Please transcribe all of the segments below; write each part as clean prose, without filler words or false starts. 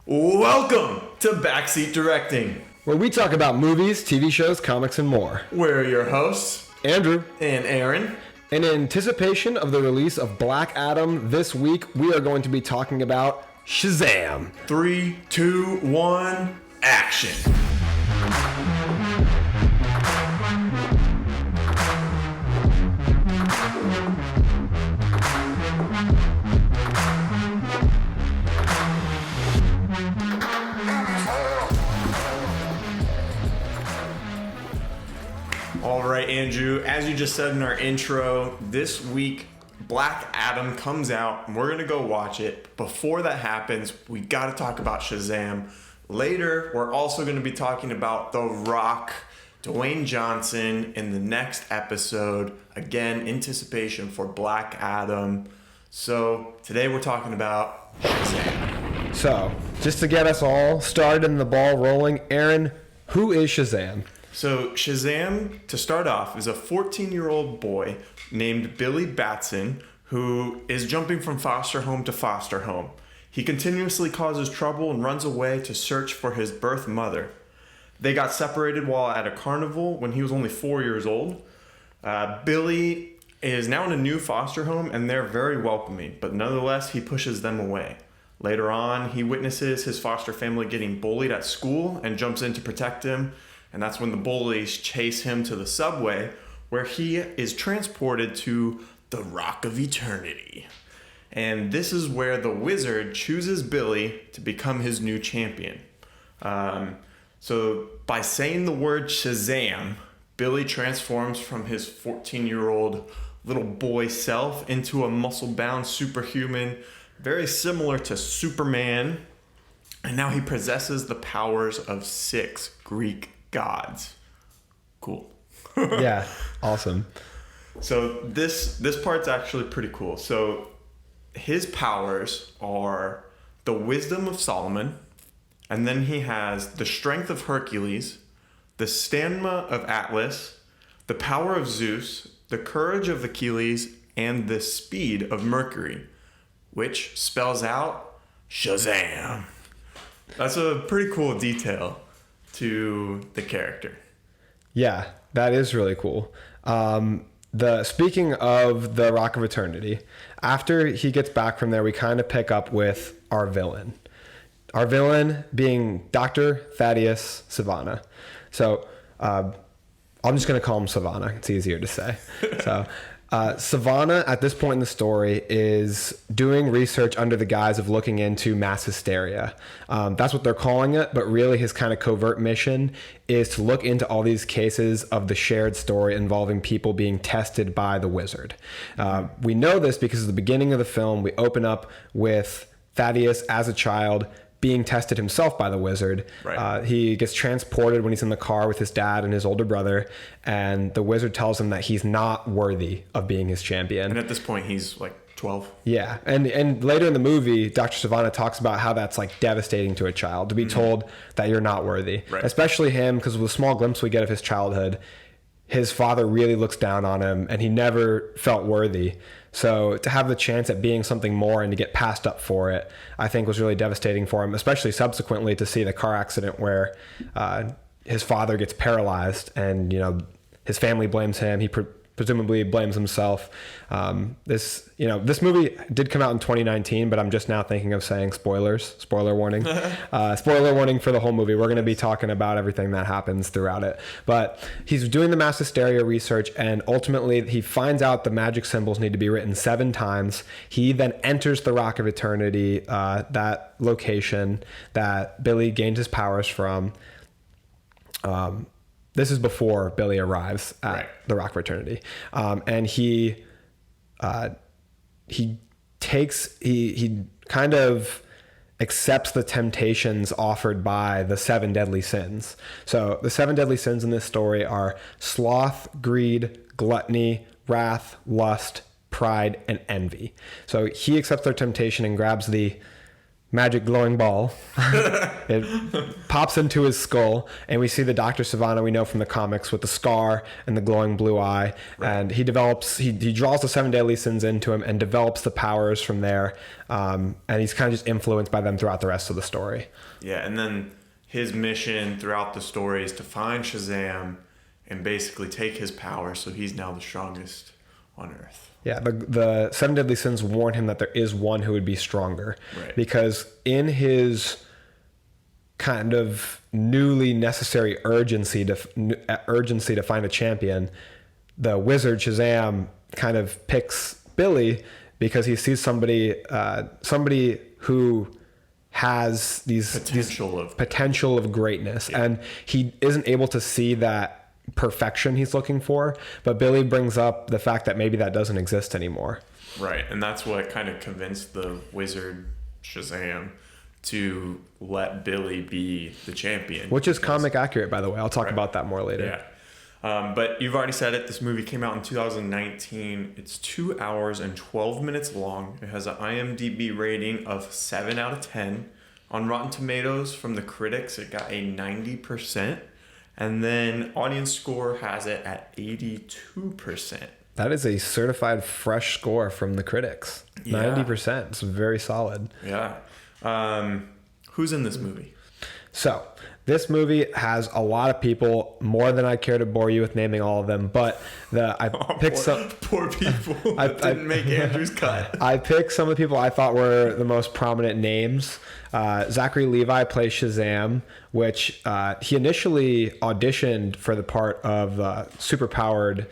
Welcome to Backseat Directing, where we talk about movies, TV shows, comics, and more. We're your hosts, Andrew and Aaron. In anticipation of the release of Black Adam this week, we are going to be talking about Shazam. 3, 2, 1, action. All right, Andrew, as you just said in our intro, this week Black Adam comes out and we're going to go watch it. Before that happens, we got to talk about Shazam. Later, we're also going to be talking about The Rock, Dwayne Johnson in the next episode. Again, anticipation for Black Adam. So today we're talking about Shazam. So, just to get us all started and the ball rolling, Aaron, who is Shazam? So Shazam, to start off, is a 14-year-old boy named Billy Batson who is jumping from foster home to foster home. He continuously causes trouble and runs away to search for his birth mother. They got separated while at a carnival when he was only 4 years old. Billy is now in a new foster home and they're very welcoming, but nonetheless, he pushes them away. Later on, he witnesses his foster family getting bullied at school and jumps in to protect him. And that's when the bullies chase him to the subway, where he is transported to the Rock of Eternity. And this is where the wizard chooses Billy to become his new champion. So by saying the word Shazam, Billy transforms from his 14-year-old little boy self into a muscle-bound superhuman, very similar to Superman. And now he possesses the powers of 6 Greek gods. Cool. Yeah, awesome. So this part's actually pretty cool. So his powers are the wisdom of Solomon, and then he has the strength of Hercules, the stamina of Atlas, the power of Zeus, the courage of Achilles, and the speed of Mercury, which spells out Shazam. That's a pretty cool detail to the character. Yeah, that is really cool. Speaking of the Rock of Eternity, after he gets back from there, we kind of pick up with our villain. Our villain being Dr. Thaddeus Sivana. So I'm just going to call him Savannah. It's easier to say. So Savannah, at this point in the story, is doing research under the guise of looking into mass hysteria. That's what they're calling it, but really his kind of covert mission is to look into all these cases of the shared story involving people being tested by the wizard. We know this because at the beginning of the film, we open up with Thaddeus as a child being tested himself by the wizard. Right. He gets transported when he's in the car with his dad and his older brother, and the wizard tells him that he's not worthy of being his champion. And at this point, he's like 12. Yeah, and later in the movie, Dr. Savannah talks about how that's like devastating to a child, to be told that you're not worthy. Right. Especially him, because with the small glimpse we get of his childhood, his father really looks down on him, and he never felt worthy. So to have the chance at being something more and to get passed up for it, I think was really devastating for him, especially subsequently to see the car accident where his father gets paralyzed and, his family blames him. He presumably blames himself. This movie did come out in 2019, but I'm just now thinking of saying spoilers. Spoiler warning. Spoiler warning for the whole movie. We're going to be talking about everything that happens throughout it. But he's doing the mass hysteria research, and ultimately he finds out the magic symbols need to be written 7 times. He then enters the Rock of Eternity, that location that Billy gained his powers from. This is before Billy arrives at the Rock of Eternity. And he kind of accepts the temptations offered by the 7 deadly sins. So the 7 deadly sins in this story are sloth, greed, gluttony, wrath, lust, pride, and envy. So he accepts their temptation and grabs the magic glowing ball. It pops into his skull, and we see the Dr. Sivana we know from the comics with the scar and the glowing blue eye. Right. And he develops, he draws the 7 deadly sins into him and develops the powers from there. And he's kind of just influenced by them throughout the rest of the story. Yeah, and then his mission throughout the story is to find Shazam and basically take his power, so he's now the strongest on Earth. Yeah, the 7 deadly sins warn him that there is one who would be stronger. Right. Because in his kind of newly necessary urgency to find a champion, the wizard Shazam kind of picks Billy because he sees somebody who has these potential of greatness, yeah. And he isn't able to see that perfection he's looking for, but Billy brings up the fact that maybe that doesn't exist anymore. Right, and that's what kind of convinced the wizard Shazam to let Billy be the champion. Which is comic accurate, by the way. I'll talk about that more later. Yeah. But you've already said it. This movie came out in 2019. It's 2 hours and 12 minutes long. It has an IMDb rating of 7 out of 10. On Rotten Tomatoes, from the critics, it got a 90%. And then audience score has it at 82%. That is a certified fresh score from the critics. Yeah. 90%. It's very solid. Yeah. Who's in this movie? So, this movie has a lot of people, more than I care to bore you with naming all of them, but I picked some... Poor people that didn't make Andrew's cut. I picked some of the people I thought were the most prominent names. Zachary Levi plays Shazam, which he initially auditioned for the part of superpowered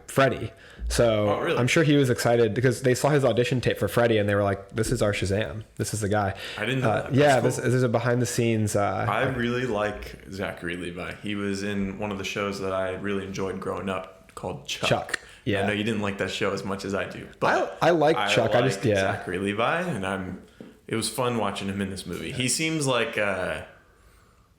Freddy. So really? I'm sure he was excited because they saw his audition tape for Freddy and they were like, this is our Shazam. This is the guy. I didn't know that. Yeah, cool. This is a behind the scenes. I really like Zachary Levi. He was in one of the shows that I really enjoyed growing up called Chuck. Yeah. I know you didn't like that show as much as I do. But I like Chuck. I just, Zachary Levi, and it was fun watching him in this movie. He seems like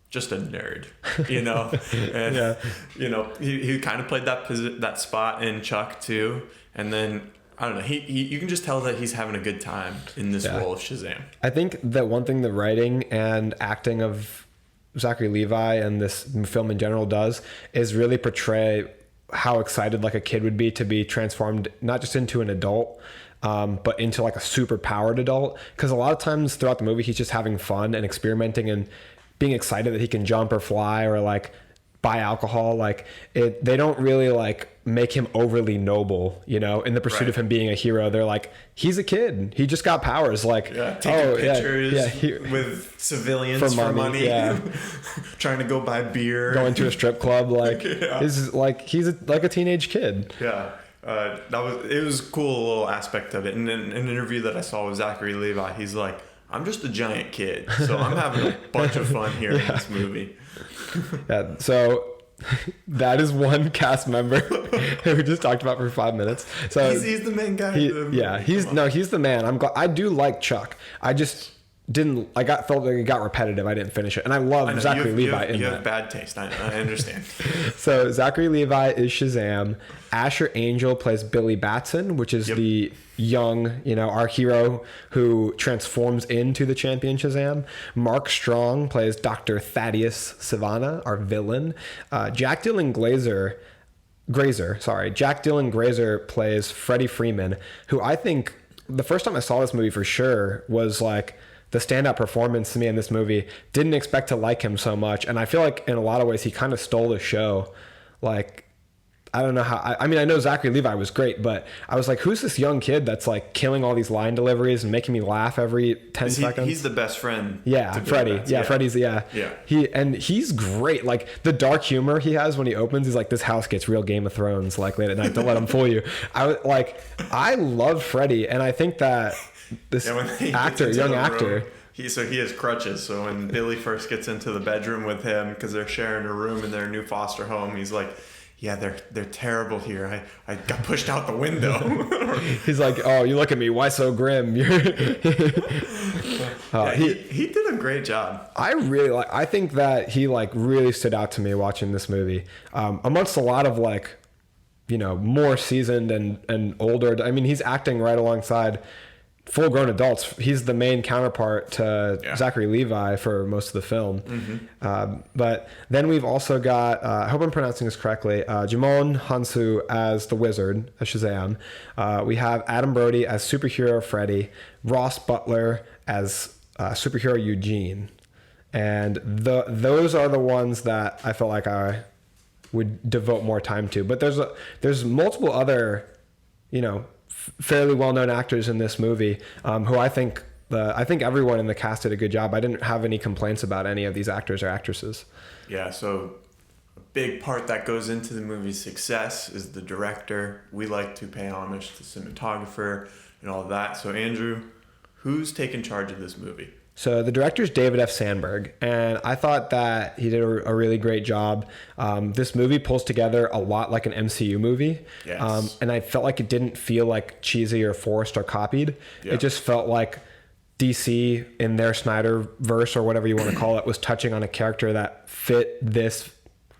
just a nerd, you know? And, yeah. You know, he kind of played that spot in Chuck, too. And then, I don't know, you can just tell that he's having a good time in this role of Shazam. I think that one thing the writing and acting of Zachary Levi and this film in general does is really portray how excited like a kid would be to be transformed, not just into an adult, but into like a super powered adult. Because a lot of times throughout the movie, he's just having fun and experimenting and being excited that he can jump or fly or like buy alcohol. Like they don't really like make him overly noble, you know, in the pursuit of him being a hero. They're like, he's a kid. He just got powers. Like, taking pictures with civilians for money. Yeah. Trying to go buy beer. Going to a strip club. Like, he's like a teenage kid. Yeah. It was a cool little aspect of it. And in an interview that I saw with Zachary Levi, he's like, I'm just a giant kid, so I'm having a bunch of fun here in this movie. Yeah, so that is one cast member who we just talked about for 5 minutes. So he's the main guy. He's the man. I do like Chuck. I just felt like it got repetitive. I didn't finish it, and I love Zachary Levi. You have bad taste. I understand. So Zachary Levi is Shazam. Asher Angel plays Billy Batson, which is the young, our hero who transforms into the champion Shazam. Mark Strong plays Dr. Thaddeus Sivana, our villain. Jack Dylan Grazer plays Freddie Freeman, who I think the first time I saw this movie for sure was like the standout performance to me in this movie. Didn't expect to like him so much, and I feel like in a lot of ways he kind of stole the show. Like, I don't know how. I mean, I know Zachary Levi was great, but I was like, who's this young kid that's like killing all these line deliveries and making me laugh every 10 seconds? He's the best friend. Yeah, Freddie. Yeah, Freddie's. Yeah. He's great. Like the dark humor he has when he opens, he's like, this house gets real Game of Thrones like late at night. Don't let him fool you. I love Freddie, and I think that this young actor. He has crutches. So when Billy first gets into the bedroom with him, because they're sharing a room in their new foster home, he's like, yeah, they're terrible here. I got pushed out the window. He's like, oh, you look at me. Why so grim? He did a great job. I think that he really stood out to me watching this movie. Amongst a lot of more seasoned and older. I mean, he's acting right alongside full-grown adults. He's the main counterpart to Zachary Levi for most of the film. But then we've also got, I hope I'm pronouncing this correctly, Jimon Hansu as the Wizard, as Shazam. We have Adam Brody as superhero Freddy, Ross Butler as superhero Eugene. And those are the ones that I felt like I would devote more time to. But there's multiple other, fairly well-known actors in this movie who I think everyone in the cast did a good job. I didn't have any complaints about any of these actors or actresses. Yeah, so a big part that goes into the movie's success is the director. We like to pay homage to cinematographer and all of that. So Andrew, who's taking charge of this movie? So the director's David F. Sandberg, and I thought that he did a really great job. This movie pulls together a lot like an MCU movie, yes. And I felt like it didn't feel like cheesy or forced or copied. It just felt like DC in their Snyderverse or whatever you want to call it was touching on a character that fit this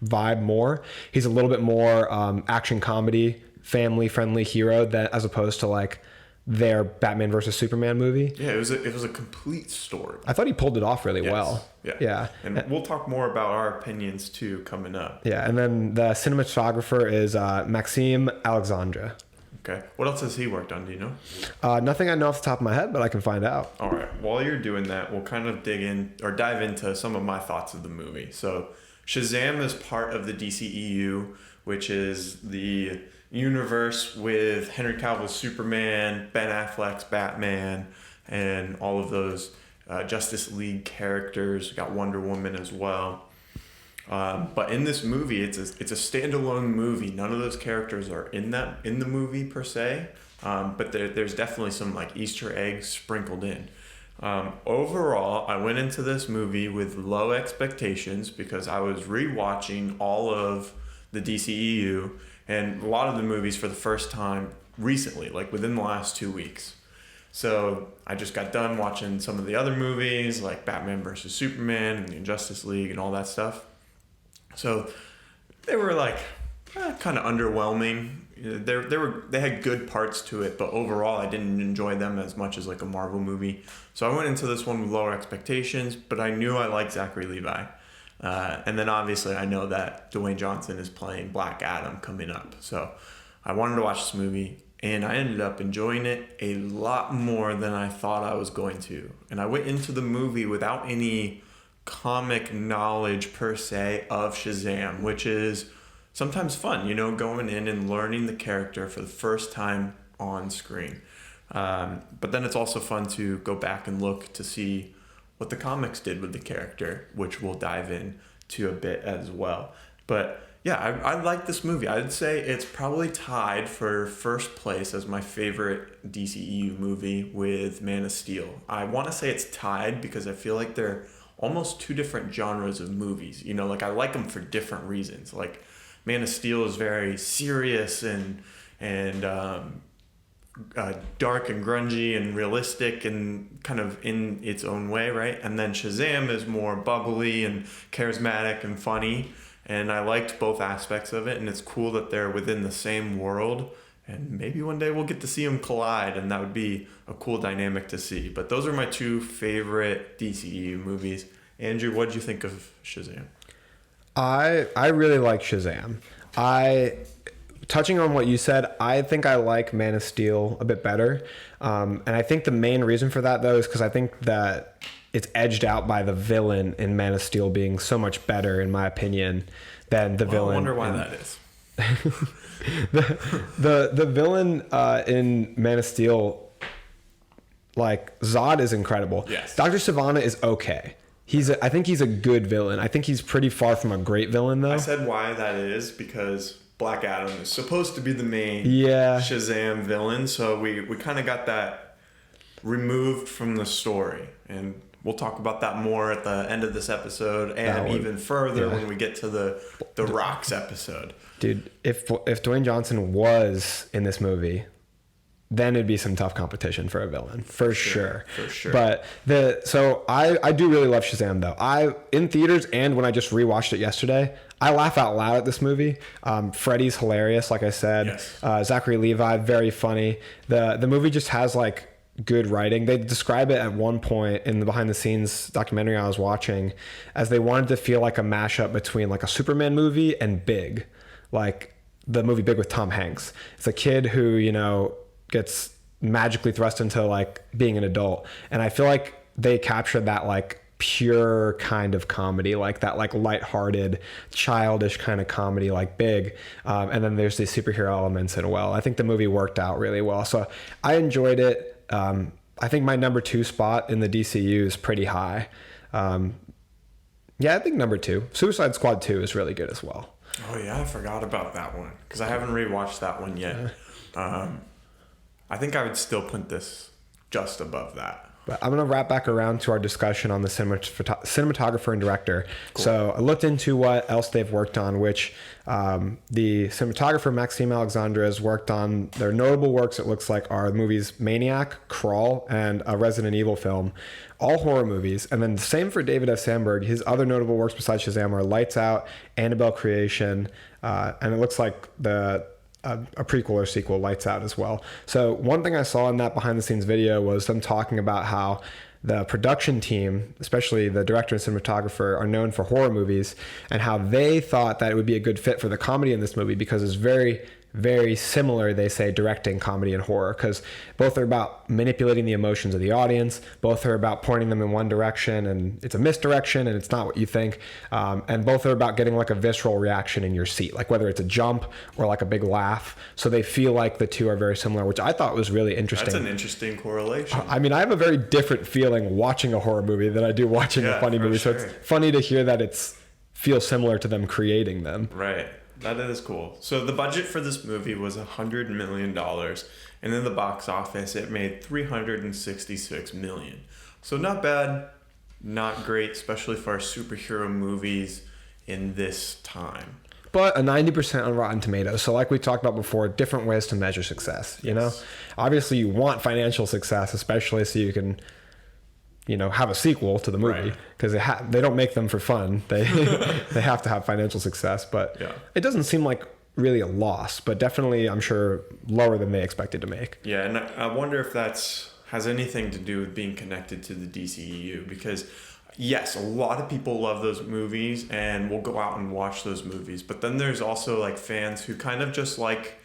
vibe more. He's a little bit more action comedy, family-friendly hero as opposed to like their Batman versus Superman movie. Yeah, it was a complete story. I thought he pulled it off really well. Yeah. And we'll talk more about our opinions too coming up. Yeah, and then the cinematographer is Maxime Alexandre. Okay. What else has he worked on, do you know? Nothing I know off the top of my head, but I can find out. All right. While you're doing that, we'll kind of dive into some of my thoughts of the movie. So Shazam is part of the DCEU, which is the universe with Henry Cavill's Superman, Ben Affleck's Batman, and all of those Justice League characters. We got Wonder Woman as well. But in this movie, it's a standalone movie. None of those characters are in the movie per se, but there's definitely some like Easter eggs sprinkled in. Overall, I went into this movie with low expectations because I was rewatching all of the DCEU and a lot of the movies for the first time recently, like within the last 2 weeks. So I just got done watching some of the other movies like Batman versus Superman and the Justice League and all that stuff. So they were like kind of underwhelming. They had good parts to it, but overall I didn't enjoy them as much as like a Marvel movie. So I went into this one with lower expectations, but I knew I liked Zachary Levi. And then obviously I know that Dwayne Johnson is playing Black Adam coming up. So I wanted to watch this movie, and I ended up enjoying it a lot more than I thought I was going to. And I went into the movie without any comic knowledge per se of Shazam, which is sometimes fun, going in and learning the character for the first time on screen. But then it's also fun to go back and look to see what the comics did with the character, which we'll dive into a bit as well. But yeah, I like this movie. I'd say it's probably tied for first place as my favorite DCEU movie with Man of Steel. I want to say it's tied because I feel like they're almost two different genres of movies. Like I like them for different reasons. Like Man of Steel is very serious and dark and grungy and realistic and kind of in its own way, right? And then Shazam is more bubbly and charismatic and funny. And I liked both aspects of it, and it's cool that they're within the same world. And maybe one day we'll get to see them collide, and that would be a cool dynamic to see. But those are my two favorite DCEU movies. Andrew, what did you think of Shazam? I really like Shazam. Touching on what you said, I think I like Man of Steel a bit better. And I think the main reason for that, though, is because I think that it's edged out by the villain in Man of Steel being so much better, in my opinion, than the villain. I wonder why that is. the villain in Man of Steel, like Zod, is incredible. Yes. Dr. Sivana is okay. I think he's a good villain. I think he's pretty far from a great villain, though. I said why that is because Black Adam is supposed to be the main Shazam villain, so we kind of got that removed from the story, and we'll talk about that more at the end of this episode and even further when we get to the Rocks episode. Dude, if Dwayne Johnson was in this movie, then it'd be some tough competition for a villain, for sure. For sure. But I do really love Shazam, though. In theaters and when I just rewatched it yesterday, I laugh out loud at this movie. Freddy's hilarious, like I said. Yes. Zachary Levi, very funny. The movie just has like good writing. They describe it at one point in the behind the scenes documentary I was watching as they wanted to feel like a mashup between like a Superman movie and Big, like the movie Big with Tom Hanks. It's a kid who, you know, gets magically thrust into like being an adult. And I feel like they captured that like pure kind of comedy, like that like lighthearted, childish kind of comedy like Big. And then there's these superhero elements as well. I think the movie worked out really well. So I enjoyed it. I think my number 2 spot in the DCU is pretty high. Yeah, I think number 2. Suicide Squad 2 is really good as well. Oh yeah, I forgot about that one because I haven't rewatched that one yet. I think I would still put this just above that. But I'm going to wrap back around to our discussion on the cinematographer and director. Cool. So I looked into what else they've worked on, which the cinematographer Maxime Alexandre has worked on. Their notable works, it looks like, are the movies Maniac, Crawl, and a Resident Evil film, all horror movies. And then the same for David F. Sandberg. His other notable works besides Shazam are Lights Out, Annabelle Creation, and it looks like a prequel or sequel, Lights Out, as well. So one thing I saw in that behind the scenes video was them talking about how the production team, especially the director and cinematographer, are known for horror movies, and how they thought that it would be a good fit for the comedy in this movie because it's very, very similar, they say, directing comedy and horror, because both are about manipulating the emotions of the audience, both are about pointing them in one direction and it's a misdirection and it's not what you think, and both are about getting like a visceral reaction in your seat, like whether it's a jump or like a big laugh. So they feel like the two are very similar, which I thought was really interesting. That's an interesting correlation. I mean, I have a very different feeling watching a horror movie than I do watching a funny movie, so it's funny to hear that it's feels similar to them creating them. Right. That is cool. So the budget for this movie was $100 million, and in the box office, it made $366 million. So not bad, not great, especially for our superhero movies in this time. But a 90% on Rotten Tomatoes. So like we talked about before, different ways to measure success. You know, obviously you want financial success, especially so you can, you know, have a sequel to the movie, because they don't make them for fun. They they have to have financial success, but it doesn't seem like really a loss, but definitely I'm sure lower than they expected to make. Yeah, and I wonder if has anything to do with being connected to the DCEU, because yes, a lot of people love those movies and will go out and watch those movies, but then there's also like fans who kind of just like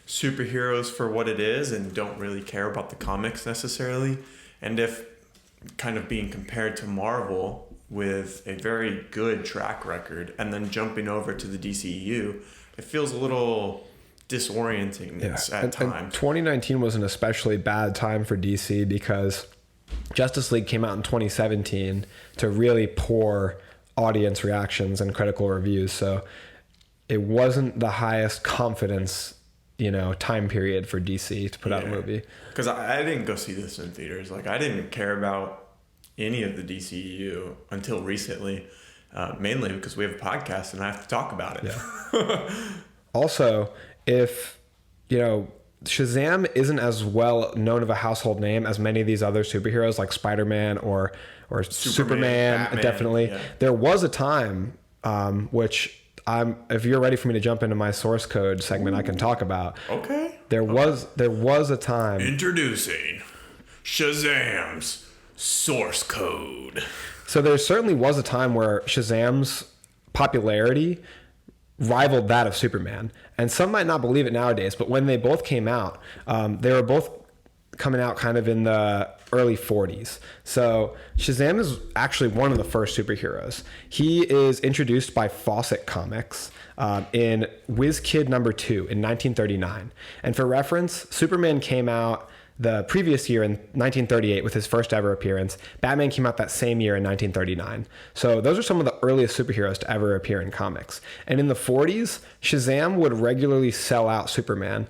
superheroes for what it is and don't really care about the comics necessarily. And if kind of being compared to Marvel with a very good track record and then jumping over to the DCEU, it feels a little disorienting at times. And 2019 was an especially bad time for DC because Justice League came out in 2017 to really poor audience reactions and critical reviews. So it wasn't the highest confidence, you know, time period for DC to put out a movie. Because I didn't go see this in theaters. Like, I didn't care about any of the DCEU until recently, mainly because we have a podcast and I have to talk about it. Yeah. Also, if, you know, Shazam isn't as well known of a household name as many of these other superheroes like Spider-Man or Superman Batman, definitely. Yeah. There was a time, which if you're ready for me to jump into my source code segment, I can talk about. Okay. There was a time. Introducing Shazam's source code. So there certainly was a time where Shazam's popularity rivaled that of Superman. And some might not believe it nowadays, but when they both came out, they were both coming out kind of in the early 40s. So Shazam is actually one of the first superheroes. He is introduced by Fawcett Comics in Whiz Kid number 2 in 1939. And for reference, Superman came out the previous year in 1938 with his first ever appearance. Batman came out that same year in 1939. So those are some of the earliest superheroes to ever appear in comics. And in the 40s, Shazam would regularly sell out Superman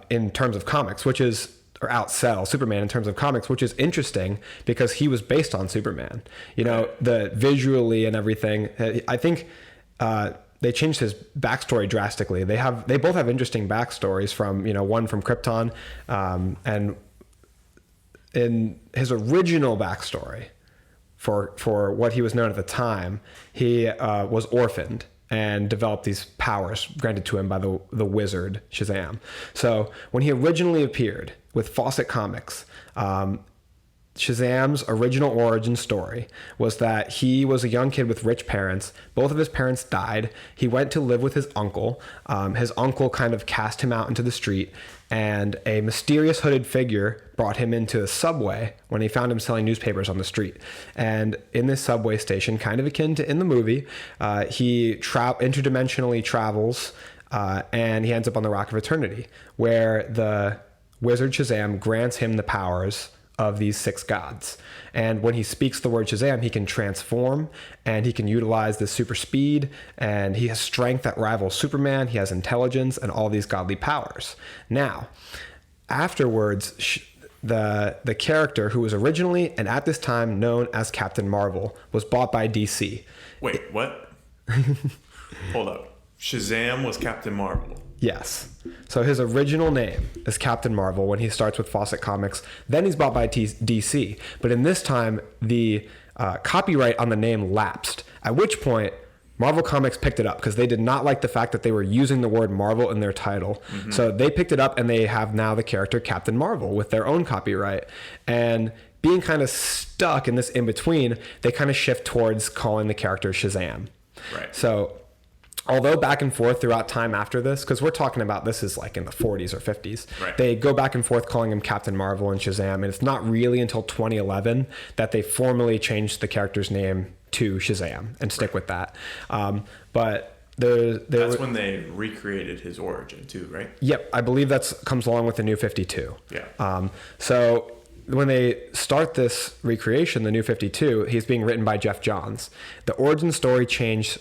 in terms of comics, or outsell Superman in terms of comics, which is interesting because he was based on Superman. You know, the visually and everything. I think they changed his backstory drastically. They both have interesting backstories from, you know, one from Krypton, and in his original backstory for what he was known at the time, he was orphaned and develop these powers granted to him by the wizard Shazam. So when he originally appeared with Fawcett Comics, Shazam's original origin story was that he was a young kid with rich parents. Both of his parents died. He went to live with his uncle. His uncle kind of cast him out into the street, and a mysterious hooded figure brought him into a subway when he found him selling newspapers on the street. And in this subway station, kind of akin to in the movie, he interdimensionally travels, and he ends up on the Rock of Eternity, where the wizard Shazam grants him the powers of these 6 gods. And when he speaks the word Shazam, he can transform, and he can utilize this super speed, and he has strength that rivals Superman. He has intelligence and all these godly powers. Now, afterwards, the character who was originally and at this time known as Captain Marvel was bought by DC. Wait, what? Hold up. Shazam was Captain Marvel. Yes. So his original name is Captain Marvel when he starts with Fawcett Comics. Then he's bought by DC. But in this time, the copyright on the name lapsed, at which point Marvel Comics picked it up because they did not like the fact that they were using the word Marvel in their title. Mm-hmm. So they picked it up, and they have now the character Captain Marvel with their own copyright. And being kind of stuck in this in-between, they kind of shift towards calling the character Shazam. Right. So although back and forth throughout time after this, because we're talking about this is like in the 40s or 50s, right, they go back and forth calling him Captain Marvel and Shazam, and it's not really until 2011 that they formally changed the character's name to Shazam and stick with that. But that's when they recreated his origin too, right? Yep, I believe that comes along with the New 52. Yeah. So when they start this recreation, the New 52, he's being written by Jeff Johns. The origin story changes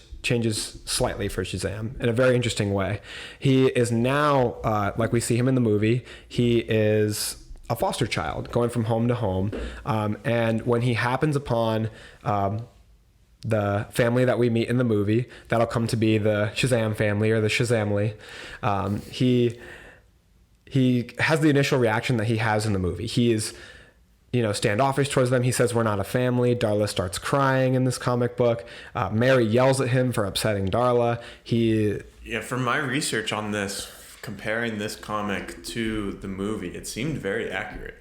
slightly for Shazam in a very interesting way. He is now, like we see him in the movie, he is a foster child going from home to home. And when he happens upon the family that we meet in the movie, that'll come to be the Shazam family or the Shazamly, he has the initial reaction that he has in the movie. He is standoffish towards them. He says, "We're not a family." Darla starts crying in this comic book. Mary yells at him for upsetting Darla. From my research on this, comparing this comic to the movie, it seemed very accurate.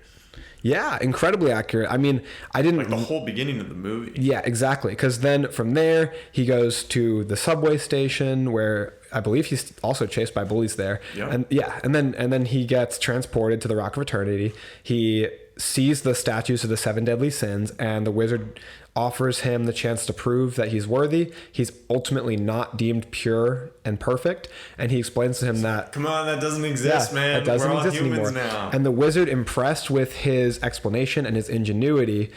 Yeah, incredibly accurate. I mean, I didn't... Like the whole beginning of the movie. Yeah, exactly. Because then from there, he goes to the subway station where I believe he's also chased by bullies there. Yeah. And then he gets transported to the Rock of Eternity. He sees the statues of the 7 deadly sins, and the wizard offers him the chance to prove that he's worthy. He's ultimately not deemed pure and perfect, and he explains to him that... Come on, that doesn't exist, man. That doesn't exist anymore. Now. And the wizard, impressed with his explanation and his ingenuity,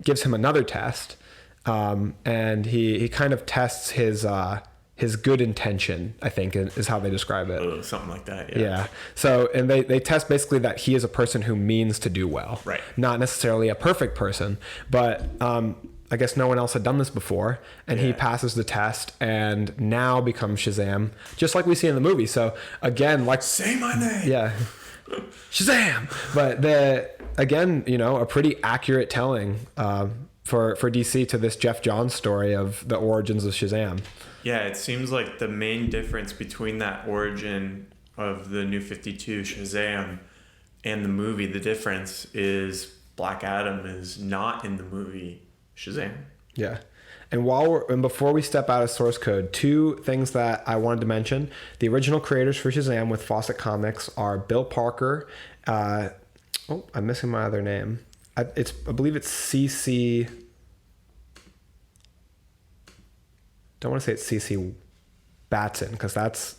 gives him another test, and he kind of tests his good intention, I think, is how they describe it. Something like that, yeah. So, and they test basically that he is a person who means to do well. Right. Not necessarily a perfect person, but I guess no one else had done this before, and he passes the test and now becomes Shazam, just like we see in the movie. So, again, like... Say my name! Yeah. Shazam! But a pretty accurate telling for DC to this Jeff Johns story of the origins of Shazam. Yeah, it seems like the main difference between that origin of the New 52 Shazam and the movie, the difference is Black Adam is not in the movie Shazam. Yeah. And before we step out of source code, 2 things that I wanted to mention. The original creators for Shazam with Fawcett Comics are Bill Parker. I'm missing my other name. I believe it's CC... don't want to say it's CC Batson because that's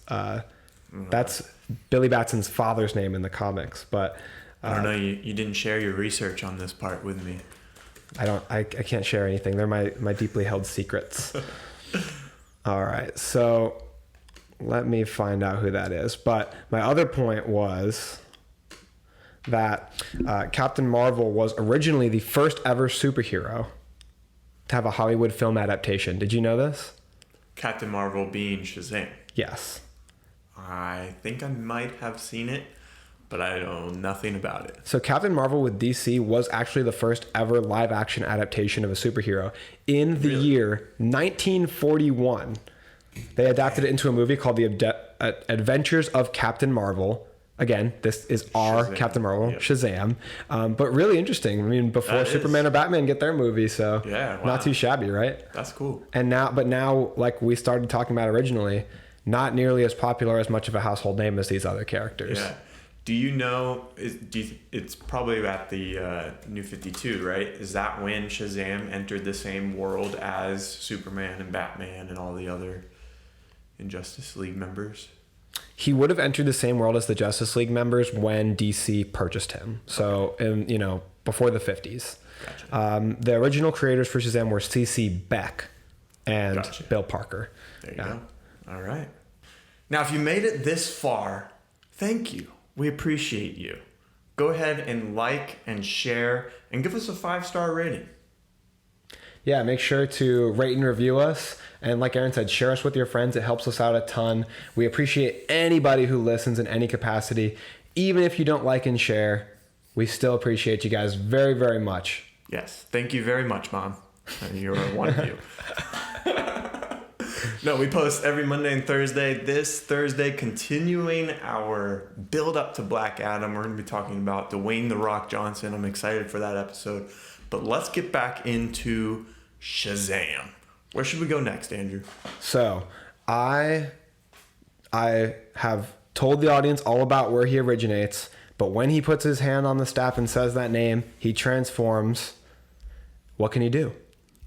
Billy Batson's father's name in the comics. But I don't know. You didn't share your research on this part with me. I can't share anything. They're my deeply held secrets. All right, so let me find out who that is. But my other point was that Captain Marvel was originally the first ever superhero to have a Hollywood film adaptation. Did you know this? Captain Marvel being Shazam. Yes. I think I might have seen it, but I know nothing about it. So Captain Marvel with DC was actually the first ever live action adaptation of a superhero in the year 1941. They adapted it into a movie called The Adventures of Captain Marvel. Again, this is our Shazam. Captain Marvel, yep. Shazam. But really interesting. I mean, before Superman or Batman get their movie, so not too shabby, right? That's cool. And now, like we started talking about originally, not nearly as popular, as much of a household name as these other characters. Yeah. Do you know, it's probably at the New 52, right? Is that when Shazam entered the same world as Superman and Batman and all the other Injustice League members? He would have entered the same world as the Justice League members when DC purchased him. So, before the 50s. Gotcha. The original creators for Shazam were C.C. Beck and Bill Parker. There you go. All right. Now, if you made it this far, thank you. We appreciate you. Go ahead and like and share and give us a 5-star rating. Yeah, make sure to rate and review us. And like Aaron said, share us with your friends. It helps us out a ton. We appreciate anybody who listens in any capacity. Even if you don't like and share, we still appreciate you guys very, very much. Yes. Thank you very much, Mom. You're one of you. No, we post every Monday and Thursday. This Thursday, continuing our build up to Black Adam. We're going to be talking about Dwayne "The Rock" Johnson. I'm excited for that episode. But let's get back into Shazam. Where should we go next, Andrew? So, I have told the audience all about where he originates, but when he puts his hand on the staff and says that name, he transforms. What can he do?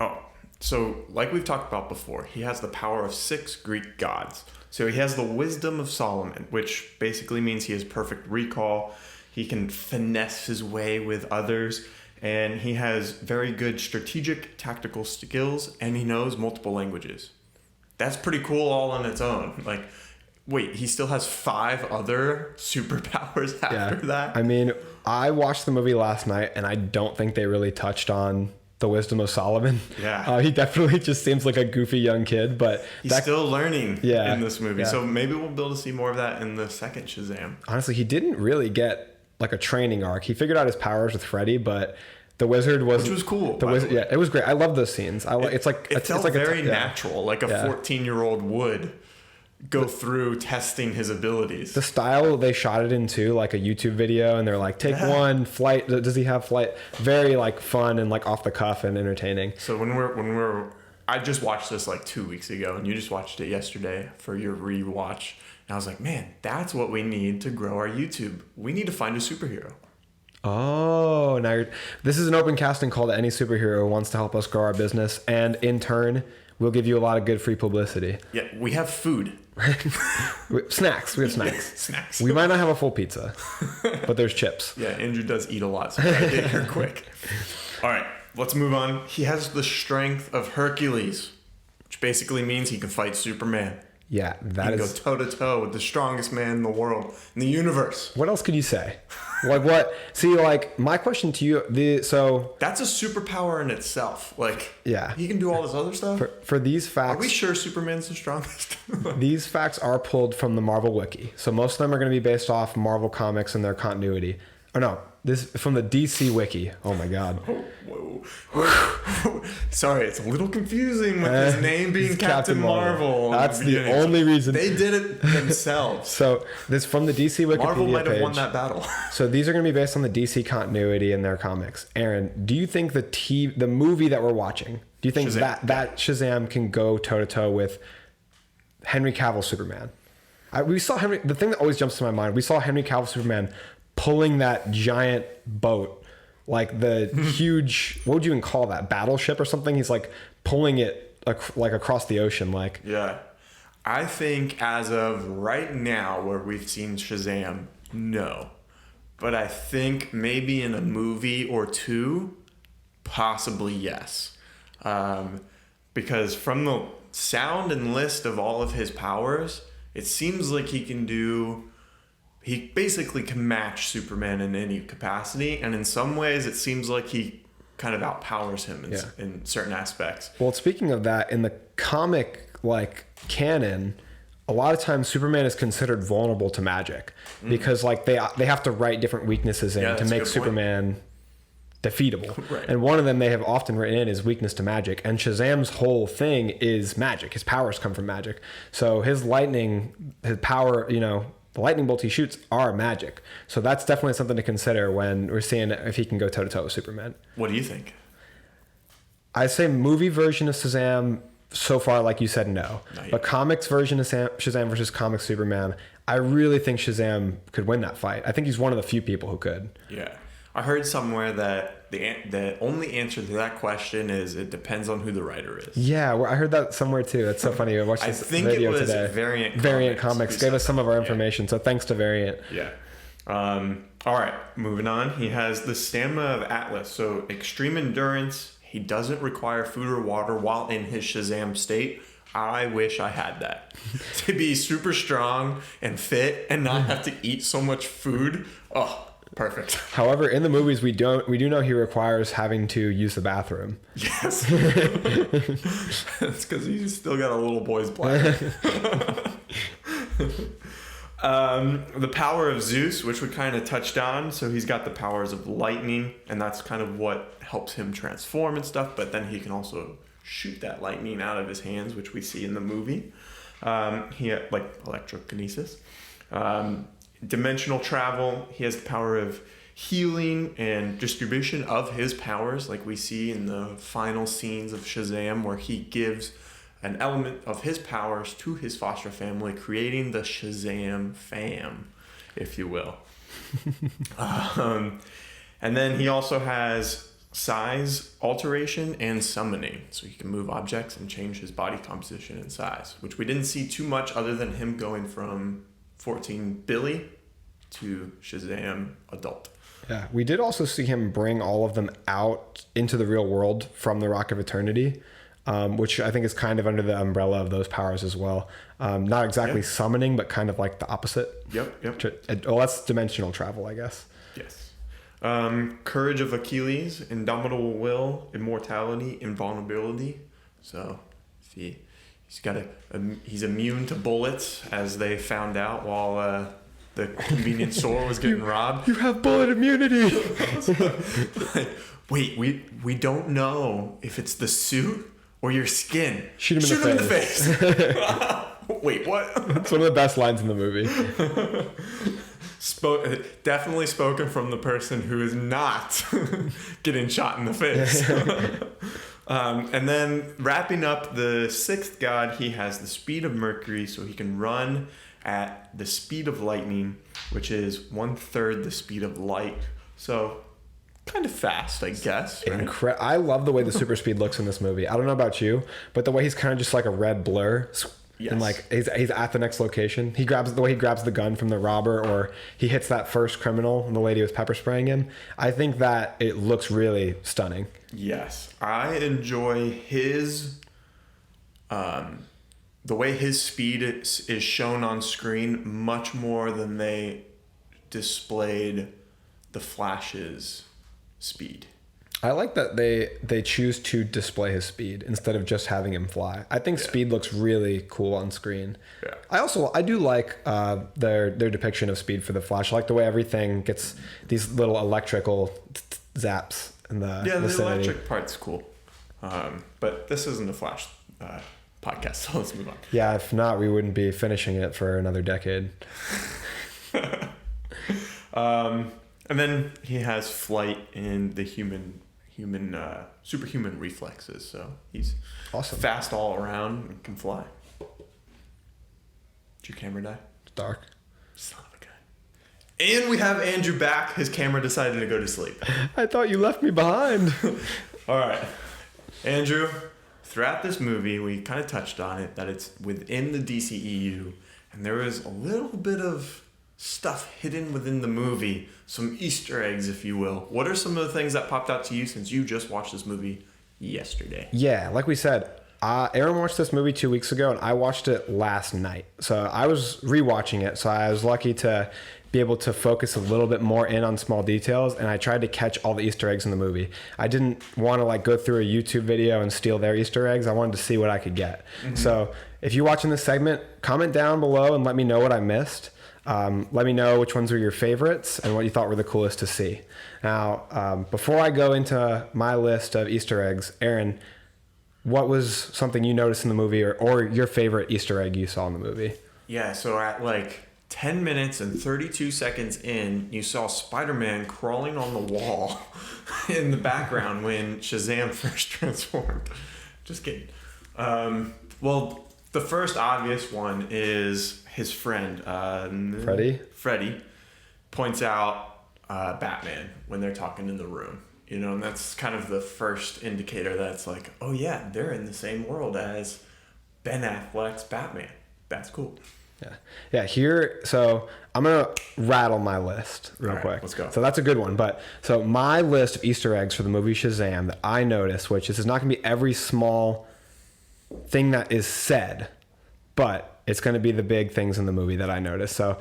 Oh, so like we've talked about before, he has the power of 6 Greek gods. So he has the wisdom of Solomon, which basically means he has perfect recall. He can finesse his way with others. And he has very good strategic, tactical skills, and he knows multiple languages. That's pretty cool all on its own. Like, wait, he still has 5 other superpowers after that? I mean, I watched the movie last night, and I don't think they really touched on the wisdom of Solomon. Yeah. He definitely just seems like a goofy young kid, but he's still learning in this movie. Yeah. So maybe we'll be able to see more of that in the second Shazam. Honestly, he didn't really get like a training arc. He figured out his powers with Freddy, but the wizard was, which was cool. The wizard, it was great. I love those scenes. It felt like very natural, like a 14-year-old would go through testing his abilities. The style they shot it into, like a YouTube video, and they're like, take one, flight. Does he have flight? Very like fun and like off the cuff and entertaining. So when we're I just watched this like 2 weeks ago, and you just watched it yesterday for your rewatch. And I was like, man, that's what we need to grow our YouTube. We need to find a superhero. Oh, this is an open casting call to any superhero who wants to help us grow our business. And in turn, we'll give you a lot of good free publicity. Yeah, we have food. Snacks. We have snacks. Snacks. We might not have a full pizza, but there's chips. Yeah, Andrew does eat a lot, so I get here quick. All right, let's move on. He has the strength of Hercules, which basically means he can fight Superman. Yeah, he can go toe-to-toe with the strongest man in the world, in the universe. What else could you say? Like what? See, like my question to you, that's a superpower in itself. Like, yeah, he can do all this other stuff. For these facts, are we sure Superman's the strongest? These facts are pulled from the Marvel Wiki, so most of them are going to be based off Marvel comics and their continuity. Or no, this from the DC Wiki. Oh my God. Whoa. Sorry, it's a little confusing with his name being Captain Marvel. That's the only reason. They did it themselves. So this from the DC Wikipedia Marvel might have page. won that battle. So these are going to be based on the DC continuity in their comics. Aaron, do you think the movie that we're watching, do you think Shazam. that Shazam can go toe-to-toe with Henry Cavill Superman? We saw Henry. The thing that always jumps to my mind, we saw Henry Cavill Superman pulling that giant boat, like the huge, what would you even call that, battleship or something? He's like pulling it like across the ocean, like. Yeah, I think as of right now, where we've seen Shazam, no, but I think maybe in a movie or two, possibly yes, because from the sound and list of all of his powers, it seems like he basically can match Superman in any capacity, and in some ways it seems like he kind of outpowers him in certain aspects. Well, speaking of that, in the comic like canon, a lot of times Superman is considered vulnerable to magic because like they have to write different weaknesses in to make Superman defeatable. Right. And one of them they have often written in is weakness to magic. And Shazam's whole thing is magic. His powers come from magic. So his lightning, his power, you know, the lightning bolts he shoots are magic. So that's definitely something to consider when we're seeing if he can go toe-to-toe with Superman. What do you think? I say movie version of Shazam, so far, like you said, no. But comics version of Shazam versus comics Superman, I really think Shazam could win that fight. I think he's one of the few people who could. Yeah. I heard somewhere that the only answer to that question is it depends on who the writer is. Yeah, well, I heard that somewhere too. That's so funny. I watched this video today. I think it was Variant Comics gave us some of our information, so thanks to Variant. Yeah. All right, moving on. He has the stamina of Atlas, so extreme endurance. He doesn't require food or water while in his Shazam state. I wish I had that. To be super strong and fit and not have to eat so much food. Oh, perfect. However, in the movies, we do know he requires having to use the bathroom. Yes. That's because he's still got a little boy's bladder. The power of Zeus, which we kind of touched on. So he's got the powers of lightning, and that's kind of what helps him transform and stuff. But then he can also shoot that lightning out of his hands, which we see in the movie. He had, like, electrokinesis. Dimensional travel. He has the power of healing and distribution of his powers, like we see in the final scenes of Shazam, where he gives an element of his powers to his foster family, creating the Shazam fam, if you will. And then he also has size alteration and summoning, so he can move objects and change his body composition and size, which we didn't see too much other than him going from 14 Billy to Shazam adult. Yeah, we did also see him bring all of them out into the real world from the Rock of Eternity, which I think is kind of under the umbrella of those powers as well. Not exactly summoning, but kind of like the opposite. Yep. Well, that's dimensional travel, I guess. Yes. Courage of Achilles, indomitable will, immortality, invulnerability. So he's immune to bullets, as they found out while the convenience store was getting robbed. You have bullet immunity. Like, wait, we don't know if it's the suit or your skin. Shoot him in the face. Wait, what? It's one of the best lines in the movie. Definitely spoken from the person who is not getting shot in the face. And then wrapping up the sixth god, he has the speed of Mercury, so he can run at the speed of lightning, which is 1/3 the speed of light. So kind of fast, I guess. Right? I love the way the super speed looks in this movie. I don't know about you, but the way he's kind of just like a red blur. Yes. And like he's at the next location. The way he grabs the gun from the robber, or he hits that first criminal and the lady was pepper spraying him. I think that it looks really stunning. Yes, I enjoy his the way his speed is shown on screen much more than they displayed the Flash's speed. I like that they choose to display his speed instead of just having him fly. I think speed looks really cool on screen. Yeah. I do like their depiction of speed for the Flash. I like the way everything gets these little electrical zaps in the vicinity. The electric part's cool. But this isn't a Flash podcast, so let's move on. Yeah, if not, we wouldn't be finishing it for another decade. And then he has flight and the superhuman reflexes, so he's awesome, fast all around and can fly. Did your camera die? It's dark. Son of a gun. And we have Andrew back. His camera decided to go to sleep. I thought you left me behind. All right, Andrew. Throughout this movie, we kind of touched on it, that it's within the DCEU, and there is a little bit of stuff hidden within the movie, some Easter eggs, if you will. What are some of the things that popped out to you since you just watched this movie yesterday? Yeah, like we said, Aaron watched this movie 2 weeks ago, and I watched it last night. So I was rewatching it, so I was lucky to be able to focus a little bit more in on small details, and I tried to catch all the Easter eggs in the movie. I didn't want to like go through a YouTube video and steal their Easter eggs. I wanted to see what I could get. So if you're watching this segment, comment down below and let me know what I missed. Let me know which ones were your favorites and what you thought were the coolest to see. Now, before I go into my list of Easter eggs, Aaron, what was something you noticed in the movie or your favorite Easter egg you saw in the movie? Yeah, so at like 10 minutes and 32 seconds in, you saw Spider-Man crawling on the wall in the background when Shazam first transformed. Just kidding. Well, the first obvious one is his friend, Freddy points out Batman when they're talking in the room. You know, and that's kind of the first indicator that's like, oh yeah, they're in the same world as Ben Affleck's Batman. That's cool. Yeah. Here, so I'm gonna rattle my list real quick. Let's go. So that's a good one. But so my list of Easter eggs for the movie Shazam that I noticed, which this is not gonna be every small thing that is said, but it's going to be the big things in the movie that I noticed. So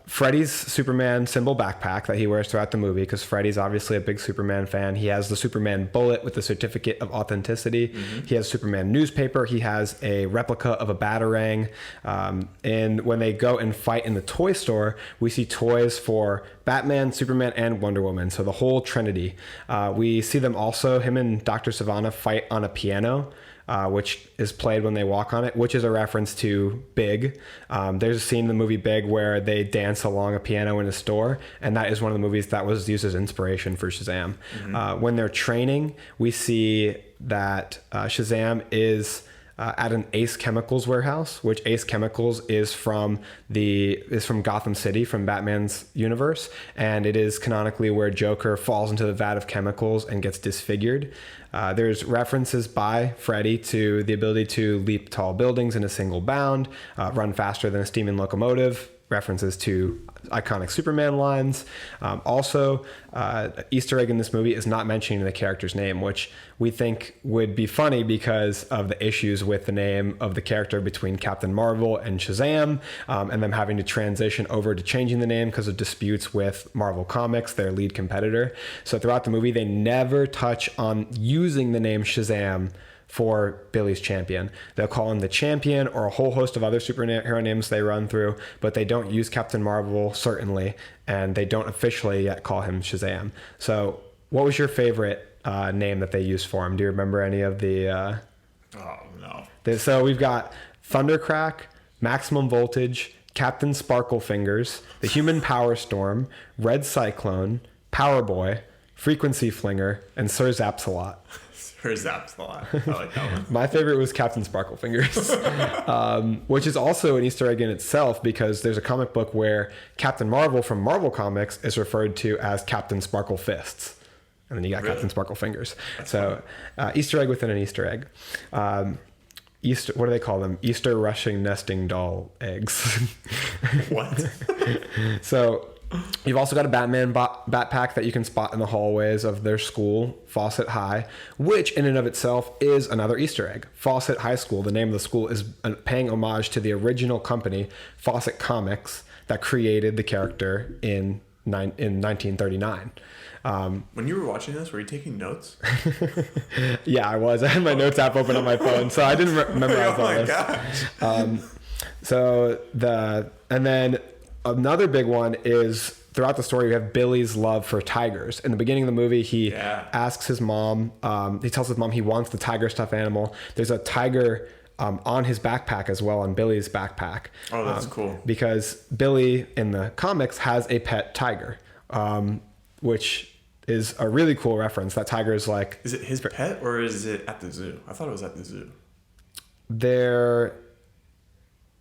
Freddy's Superman symbol backpack that he wears throughout the movie, because Freddy's obviously a big Superman fan. He has the Superman bullet with the certificate of authenticity. He has Superman newspaper. He has a replica of a Batarang. And when they go and fight in the toy store, we see toys for Batman, Superman, and Wonder Woman. So the whole trinity. We see them also, him and Dr. Sivana fight on a piano. Which is played when they walk on it, which is a reference to Big. There's a scene in the movie Big where they dance along a piano in a store, and that is one of the movies that was used as inspiration for Shazam. When they're training, we see that Shazam is at an Ace Chemicals warehouse, which Ace Chemicals is from Gotham City, from Batman's universe, and it is canonically where Joker falls into the vat of chemicals and gets disfigured. There's references by Freddy to the ability to leap tall buildings in a single bound, run faster than a steaming locomotive, references to iconic Superman lines. Also, Easter egg in this movie is not mentioning the character's name, which we think would be funny because of the issues with the name of the character between Captain Marvel and Shazam, and them having to transition over to changing the name because of disputes with Marvel Comics, their lead competitor. So throughout the movie, they never touch on using the name Shazam for Billy's champion. They'll call him the champion or a whole host of other superhero names they run through, but they don't use Captain Marvel, certainly, and they don't officially yet call him Shazam. So what was your favorite name that they used for him? Do you remember any of the... Oh, no. So we've got Thundercrack, Maximum Voltage, Captain Sparkle Fingers, the Human Power Storm, Red Cyclone, Power Boy, Frequency Flinger, and Sir Zapsalot. Zaps a lot. I like that one. My favorite was Captain Sparkle Fingers, which is also an Easter egg in itself because there's a comic book where Captain Marvel from Marvel Comics is referred to as Captain Sparkle Fists. And then you got Captain Sparkle Fingers. That's so Easter egg within an Easter egg. Easter, what do they call them? Easter rushing nesting doll eggs. What? So you've also got a Batman backpack that you can spot in the hallways of their school, Fawcett High, which in and of itself is another Easter egg. Fawcett High School, the name of the school, is paying homage to the original company, Fawcett Comics, that created the character in 1939. When you were watching this, were you taking notes? Yeah, I was. I had my notes app open on my phone, so I didn't memorize all this. Gosh. And then another big one is throughout the story, we have Billy's love for tigers. In the beginning of the movie, he asks his mom, he tells his mom he wants the tiger stuffed animal. There's a tiger on his backpack as well, on Billy's backpack. Oh, that's cool. Because Billy in the comics has a pet tiger, which is a really cool reference. That tiger is like... Is it his pet or is it at the zoo? I thought it was at the zoo.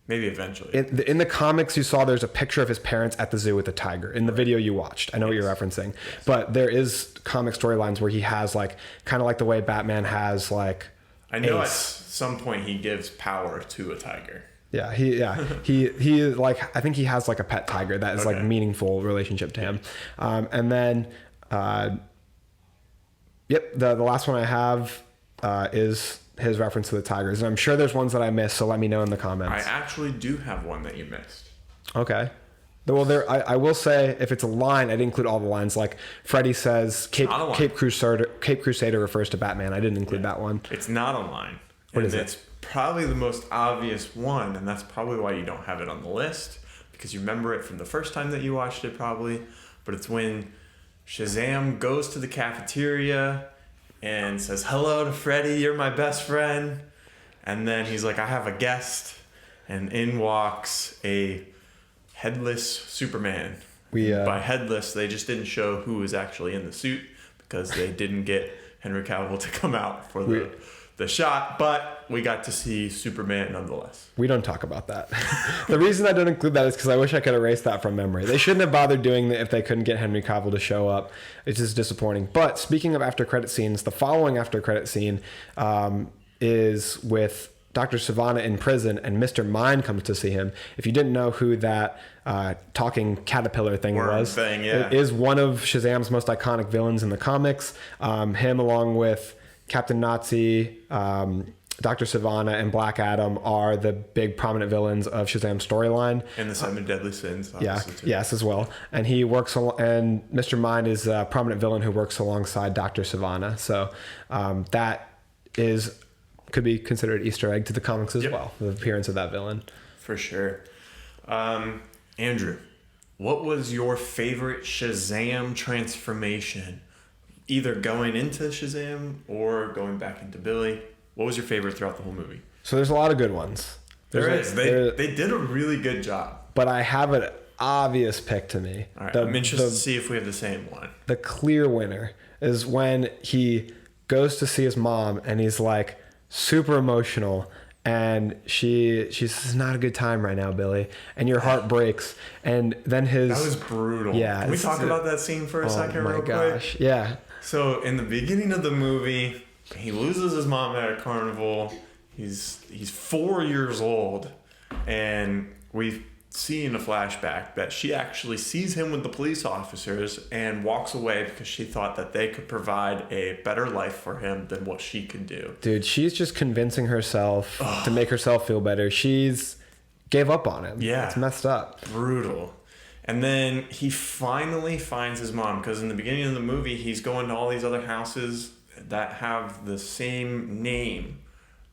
Maybe eventually. In the comics you saw, there's a picture of his parents at the zoo with a tiger. In the video you watched, I know what you're referencing. Yes. But there is comic storylines where he has like, kind of like the way Batman has like... I know Ace. At some point he gives power to a tiger. Yeah, he like, I think he has like a pet tiger that is like meaningful relationship to him. And then, the last one I have is his reference to the tigers. And I'm sure there's ones that I missed, so let me know in the comments. I actually do have one that you missed. Okay. Well, I will say, if it's a line, I didn't include all the lines. Like Freddy says, Cape Crusader refers to Batman. I didn't include that one. It's not a line. What is it? It's probably the most obvious one, and that's probably why you don't have it on the list, because you remember it from the first time that you watched it probably. But it's when Shazam goes to the cafeteria and says, "Hello to Freddy, you're my best friend." And then he's like, "I have a guest." And in walks a headless Superman. By headless, they just didn't show who was actually in the suit because they didn't get Henry Cavill to come out for the shot, but we got to see Superman nonetheless. We don't talk about that. The reason I don't include that is because I wish I could erase that from memory. They shouldn't have bothered doing that if they couldn't get Henry Cavill to show up. It's just disappointing. But speaking of after credit scenes, the following after credit scene is with Dr. Sivana in prison, and Mr. Mind comes to see him. If you didn't know who that talking caterpillar thing was, it is one of Shazam's most iconic villains in the comics. Him along with Captain Nazi, Dr. Sivana, and Black Adam are the big prominent villains of Shazam's storyline. And the Seven Deadly Sins, obviously, too. Yes, as well. And he works, and Mr. Mind is a prominent villain who works alongside Dr. Sivana. So that could be considered an Easter egg to the comics as well, the appearance of that villain. For sure. Andrew, what was your favorite Shazam transformation? Either going into Shazam or going back into Billy. What was your favorite throughout the whole movie? So there's a lot of good ones. There is. They did a really good job. But I have an obvious pick to me. All right, I'm interested to see if we have the same one. The clear winner is when he goes to see his mom and he's like super emotional. And she says, "Not a good time right now, Billy," and your heart breaks. And then that was brutal. Yeah, can we talk about that scene for a second, real quick? Oh my gosh, yeah. So in the beginning of the movie, he loses his mom at a carnival. He's 4 years old, and we see in a flashback that she actually sees him with the police officers and walks away because she thought that they could provide a better life for him than what she could do. Dude, she's just convincing herself to make herself feel better. She's gave up on him. Yeah. It's messed up. Brutal. And then he finally finds his mom, because in the beginning of the movie, he's going to all these other houses that have the same name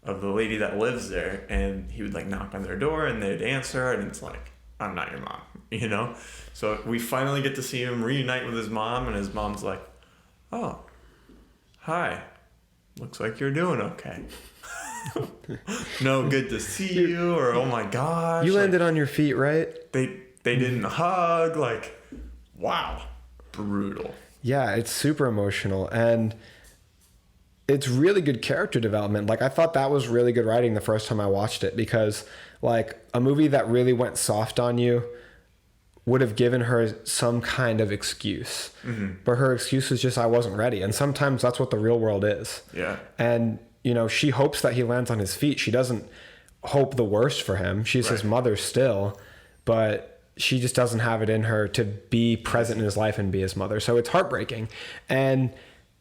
of the lady that lives there, and he would like knock on their door and they'd answer, and it's like, "I'm not your mom," you know? So we finally get to see him reunite with his mom, and his mom's like, "Oh, hi. Looks like you're doing okay." No, good to see you, or "Oh my gosh. You landed on your feet, right?" They didn't hug, like, wow. Brutal. Yeah, it's super emotional, and it's really good character development. Like, I thought that was really good writing the first time I watched it, because like a movie that really went soft on you would have given her some kind of excuse. Mm-hmm. But her excuse was just, "I wasn't ready." And sometimes that's what the real world is. Yeah. And, you know, she hopes that he lands on his feet. She doesn't hope the worst for him. She's his mother still, but she just doesn't have it in her to be present in his life and be his mother. So it's heartbreaking. And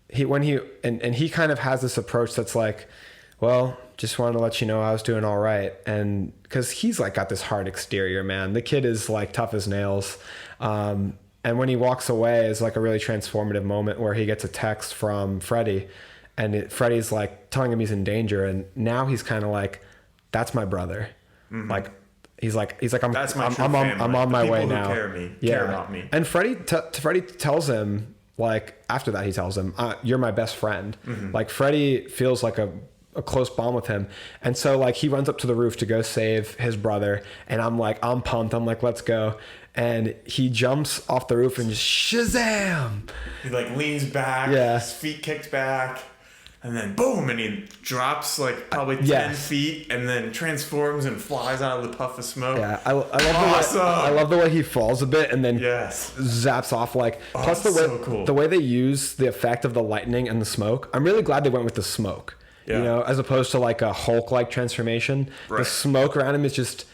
he kind of has this approach that's like, "Well, just wanted to let you know I was doing all right." And because he's like got this hard exterior, man. The kid is like tough as nails. And when he walks away is like a really transformative moment where he gets a text from Freddy, and Freddy's like telling him he's in danger. And now he's kind of like, "That's my brother." Mm-hmm. Like, he's like, I'm on my way now. Care about me. And Freddy tells him, like, after that, he tells him, "You're my best friend." Mm-hmm. Like, Freddy feels like a close bond with him. And so, like, he runs up to the roof to go save his brother. And I'm pumped. I'm like, "Let's go." And he jumps off the roof and just Shazam! He, like, leans back. Yeah. His feet kicked back. And then boom, and he drops like probably 10 feet and then transforms and flies out of the puff of smoke. Yeah, I love the way he falls a bit and then zaps off. Like, plus the way they use the effect of the lightning and the smoke. I'm really glad they went with the smoke. Yeah. You know, as opposed to like a Hulk-like transformation. Right. The smoke around him is just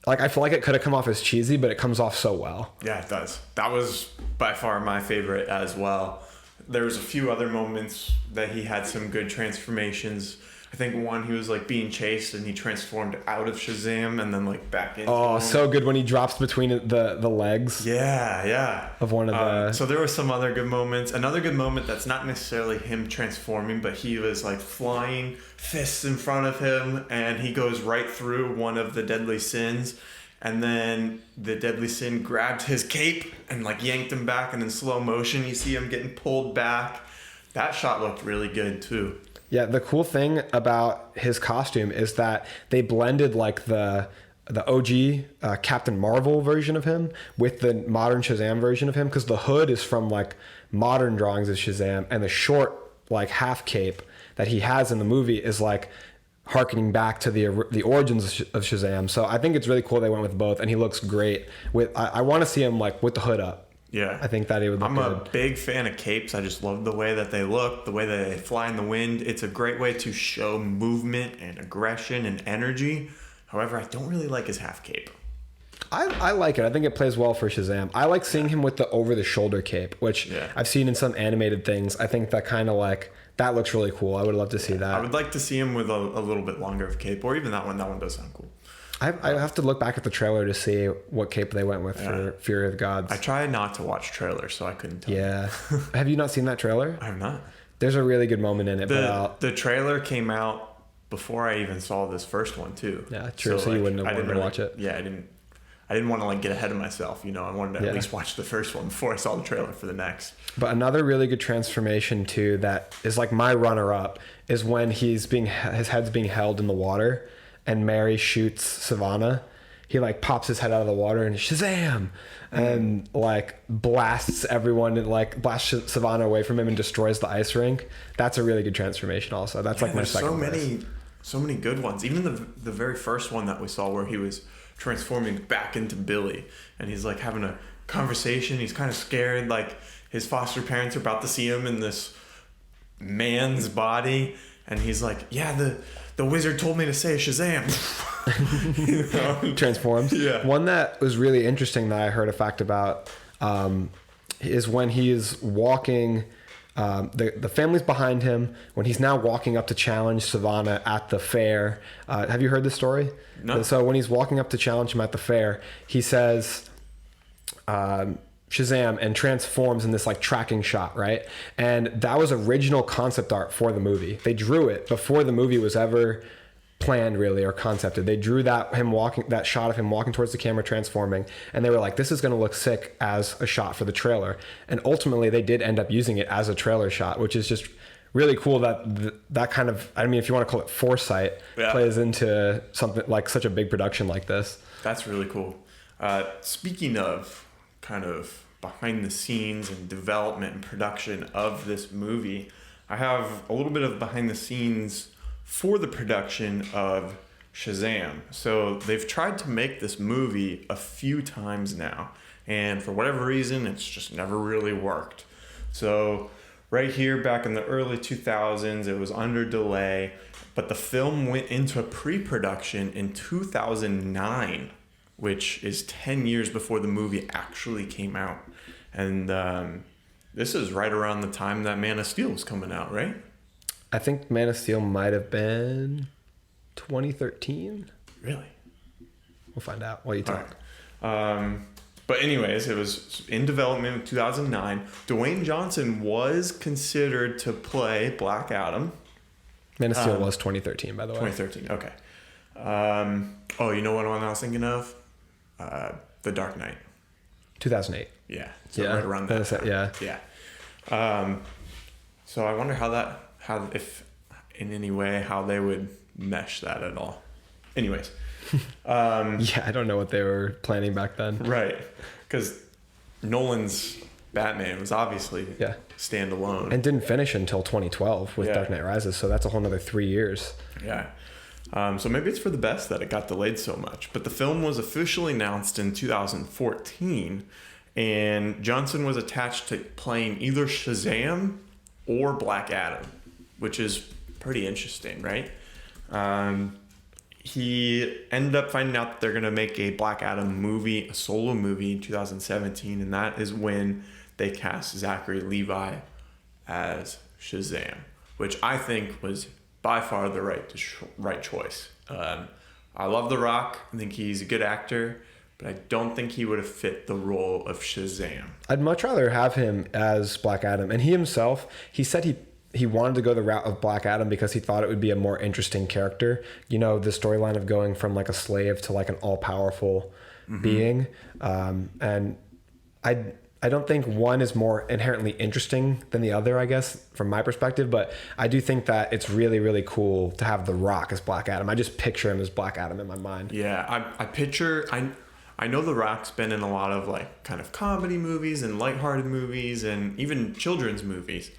like, I feel like it could have come off as cheesy, but it comes off so well. Yeah, it does. That was by far my favorite as well. There was a few other moments that he had some good transformations. I think one, he was like being chased and he transformed out of Shazam and then like back into Oh, him. so good when he drops between the legs. Yeah. Of one of the... So there were some other good moments. Another good moment that's not necessarily him transforming, but he was like flying, fists in front of him, and he goes right through one of the deadly sins. And then the deadly sin grabbed his cape and like yanked him back, and in slow motion you see him getting pulled back. That shot looked really good too. Yeah, the cool thing about his costume is that they blended like the OG Captain Marvel version of him with the modern Shazam version of him, because the hood is from like modern drawings of Shazam, and the short like half cape that he has in the movie is like harkening back to the origins of Shazam. So I think it's really cool they went with both, and he looks great. I want to see him like with the hood up. Yeah, I think that he would look good. I'm a big fan of capes. I just love the way that they look, the way that they fly in the wind. It's a great way to show movement and aggression and energy. However, I don't really like his half cape. I like it. I think it plays well for Shazam. I like seeing him with the over-the-shoulder cape, which I've seen in some animated things. I think that kind of like... That looks really cool. I would love to see that. I would like to see him with a little bit longer of cape, or even that one. That one does sound cool. I have to look back at the trailer to see what cape they went with for Fury of the Gods. I tried not to watch trailers, so I couldn't tell. Yeah. Have you not seen that trailer? I have not. There's a really good moment in it. The trailer came out before I even saw this first one, too. Yeah, true. So you wouldn't have wanted to watch it. Yeah, I didn't want to like get ahead of myself. You know, I wanted to at least watch the first one before I saw the trailer for the next. But another really good transformation too that is like my runner-up is when his head's being held in the water, and Mary shoots Savannah. He like pops his head out of the water and Shazam, and like blasts everyone and like blasts Savannah away from him and destroys the ice rink. That's a really good transformation. Also, that's like my second. So many good ones. Even the very first one that we saw where he was transforming back into Billy, and he's like having a conversation. He's kind of scared, like his foster parents are about to see him in this man's body, and he's like, yeah, the wizard told me to say Shazam. You know? Transforms. Yeah. One that was really interesting that I heard a fact about is when he is walking, the family's behind him, when he's now walking up to challenge Savannah at the fair. Have you heard this story? No. So when he's walking up to challenge him at the fair, he says Shazam and transforms in this like tracking shot, right? And that was original concept art for the movie. They drew it before the movie was ever planned really or concepted. They drew that shot of him walking towards the camera transforming, and they were like, this is going to look sick as a shot for the trailer. And ultimately they did end up using it as a trailer shot, which is just really cool that kind of, I mean, if you want to call it foresight, plays into something like such a big production like this. That's really cool. Speaking of kind of behind the scenes and development and production of this movie, I have a little bit of behind the scenes for the production of Shazam. So they've tried to make this movie a few times now, and for whatever reason, it's just never really worked. So right here, back in the early 2000s, it was under delay, but the film went into pre-production in 2009, which is 10 years before the movie actually came out. And this is right around the time that Man of Steel was coming out, right? I think Man of Steel might have been 2013. Really? We'll find out while you talk. Right. But anyways, it was in development in 2009. Dwayne Johnson was considered to play Black Adam. Man of Steel was 2013, by the way. 2013, okay. You know what one I was thinking of? The Dark Knight. 2008. Yeah. So right around that. Yeah. So I wonder how if in any way how they would mesh that at all. Anyways. I don't know what they were planning back then. Right. Because Nolan's Batman was obviously standalone. And didn't finish until 2012 with Dark Knight Rises, so that's a whole nother 3 years. Yeah. So maybe it's for the best that it got delayed so much. But the film was officially announced in 2014, and Johnson was attached to playing either Shazam or Black Adam, which is pretty interesting, right? He ended up finding out that they're going to make a Black Adam movie, a solo movie in 2017, and that is when they cast Zachary Levi as Shazam, which I think was by far the right choice. I love The Rock. I think he's a good actor, but I don't think he would have fit the role of Shazam. I'd much rather have him as Black Adam. And he himself, he said he wanted to go the route of Black Adam because he thought it would be a more interesting character. You know, the storyline of going from like a slave to like an all-powerful being. And I don't think one is more inherently interesting than the other, I guess, from my perspective. But I do think that it's really, really cool to have The Rock as Black Adam. I just picture him as Black Adam in my mind. Yeah, I know The Rock's been in a lot of like kind of comedy movies and lighthearted movies and even children's movies.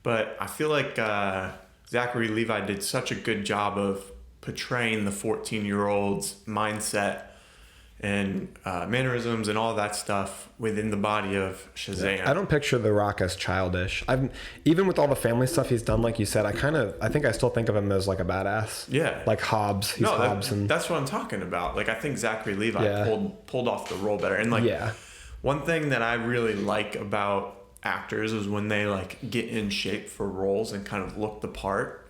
But I feel like Zachary Levi did such a good job of portraying the 14-year-old's mindset and mannerisms and all that stuff within the body of Shazam. I don't picture The Rock as childish. Even with all the family stuff he's done, like you said, I think I still think of him as like a badass. Yeah, like Hobbs. He's Hobbs, and that's what I'm talking about. Like I think Zachary Levi pulled off the role better. And like one thing that I really like about actors is when they like get in shape for roles and kind of look the part.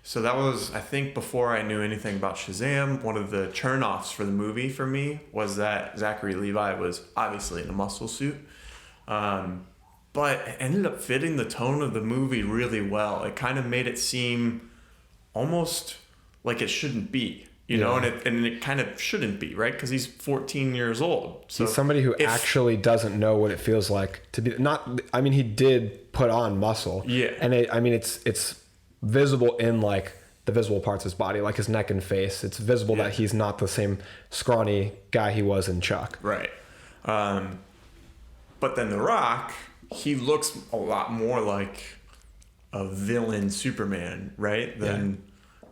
So that was, I think, before I knew anything about Shazam, one of the turn-offs for the movie for me was that Zachary Levi was obviously in a muscle suit, but it ended up fitting the tone of the movie really well. It kind of made it seem almost like it shouldn't be, you know, and it kind of shouldn't be, right? Because he's 14 years old. So he's somebody who actually doesn't know what it feels like to be he did put on muscle. Yeah. And it's visible in like the visible parts of his body, like his neck and face. It's visible that he's not the same scrawny guy he was in Chuck. Right. But then The Rock, he looks a lot more like a villain Superman, right?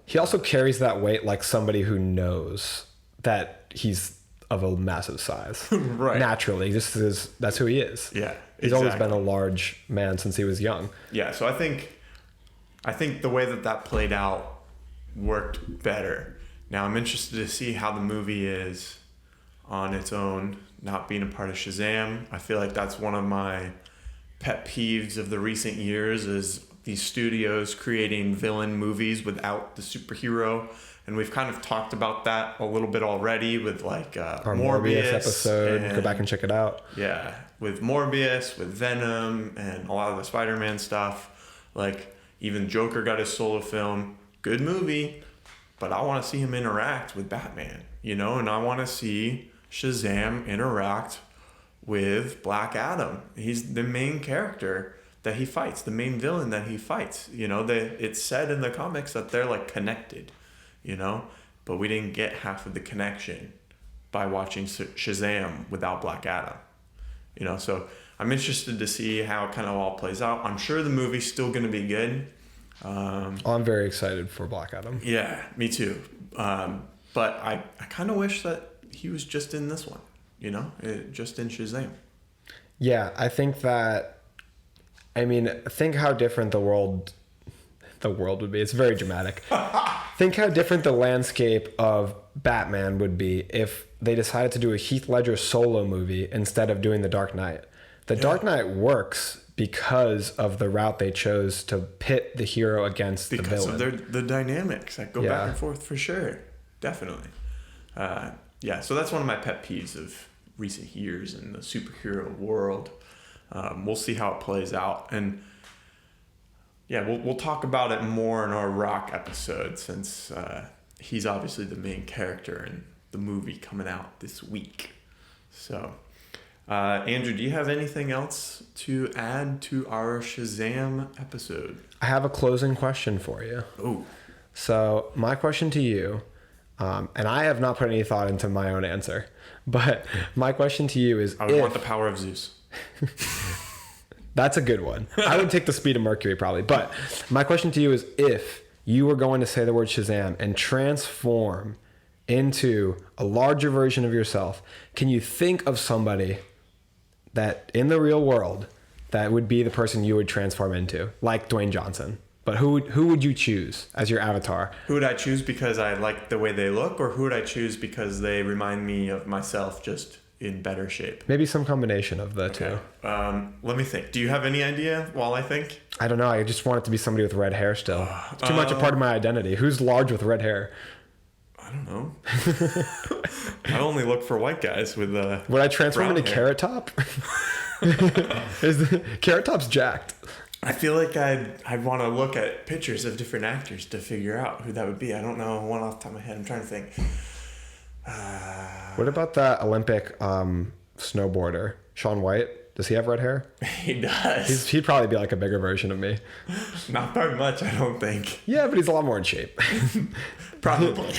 He also carries that weight like somebody who knows that he's of a massive size. Right. Naturally, that's who he is. Yeah. He's always been a large man since he was young. Yeah, so I think the way that played out worked better. Now I'm interested to see how the movie is on its own, not being a part of Shazam. I feel like that's one of my pet peeves of the recent years is these studios creating villain movies without the superhero. And we've kind of talked about that a little bit already with like our Morbius episode. Go back and check it out. Yeah, with Morbius, with Venom, and a lot of the Spider-Man stuff. Like even Joker got his solo film. Good movie, but I want to see him interact with Batman, you know, and I want to see Shazam interact with Black Adam. He's the main character that he fights, the main villain that he fights. You know, it's said in the comics that they're like connected, you know, but we didn't get half of the connection by watching Shazam without Black Adam, you know. So I'm interested to see how it kind of all plays out. I'm sure the movie's still going to be good. I'm very excited for Black Adam. Yeah, me too. But I kind of wish that he was just in this one, you know, just in Shazam. Yeah, I think that, think how different the world would be. It's very dramatic. Think how different the landscape of Batman would be if they decided to do a Heath Ledger solo movie instead of doing The Dark Knight. The Dark Knight works because of the route they chose to pit the hero against the villain. Because of the dynamics that go back and forth, for sure. Definitely. So that's one of my pet peeves of recent years in the superhero world. We'll see how it plays out. And we'll talk about it more in our Rock episode since he's obviously the main character in the movie coming out this week. So, Andrew, do you have anything else to add to our Shazam episode? I have a closing question for you. Oh. So my question to you, and I have not put any thought into my own answer, but my question to you is, I would want the power of Zeus. That's a good one. I would take the speed of Mercury probably. But my question to you is, if you were going to say the word Shazam and transform into a larger version of yourself, can you think of somebody that in the real world that would be the person you would transform into, like Dwayne Johnson? But who would you choose as your avatar? Who would I choose because I like the way they look, or who would I choose because they remind me of myself just in better shape? Maybe some combination of the two. Let me think. Do you have any idea while I think? I don't know. I just want it to be somebody with red hair still. It's too much a part of my identity. Who's large with red hair? I don't know. I only look for white guys with Would I transform into Carrot Top? Carrot Top's jacked. I feel like I'd want to look at pictures of different actors to figure out who that would be. I don't know one off the top of my head. I'm trying to think. What about that Olympic snowboarder, Shaun White? Does he have red hair? He does. He'd probably be like a bigger version of me. Not by much, I don't think. Yeah, but he's a lot more in shape. Probably.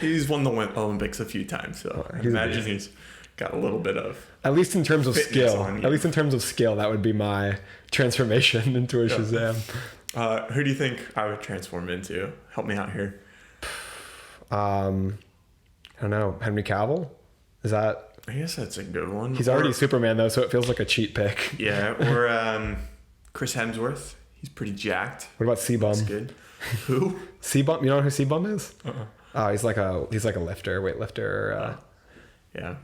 He's won the Olympics a few times, so I imagine he's got a little bit of... At least in terms of skill. At least in terms of skill, that would be my transformation into a Shazam. Who do you think I would transform into? Help me out here. I don't know. Henry Cavill? Is that... I guess that's a good one. He's already Superman, though, so it feels like a cheat pick. Yeah, or Chris Hemsworth. He's pretty jacked. What about C-Bum? That's good. Who? C-Bum? You know who C-Bum is? Oh, he's like a weightlifter. Yeah.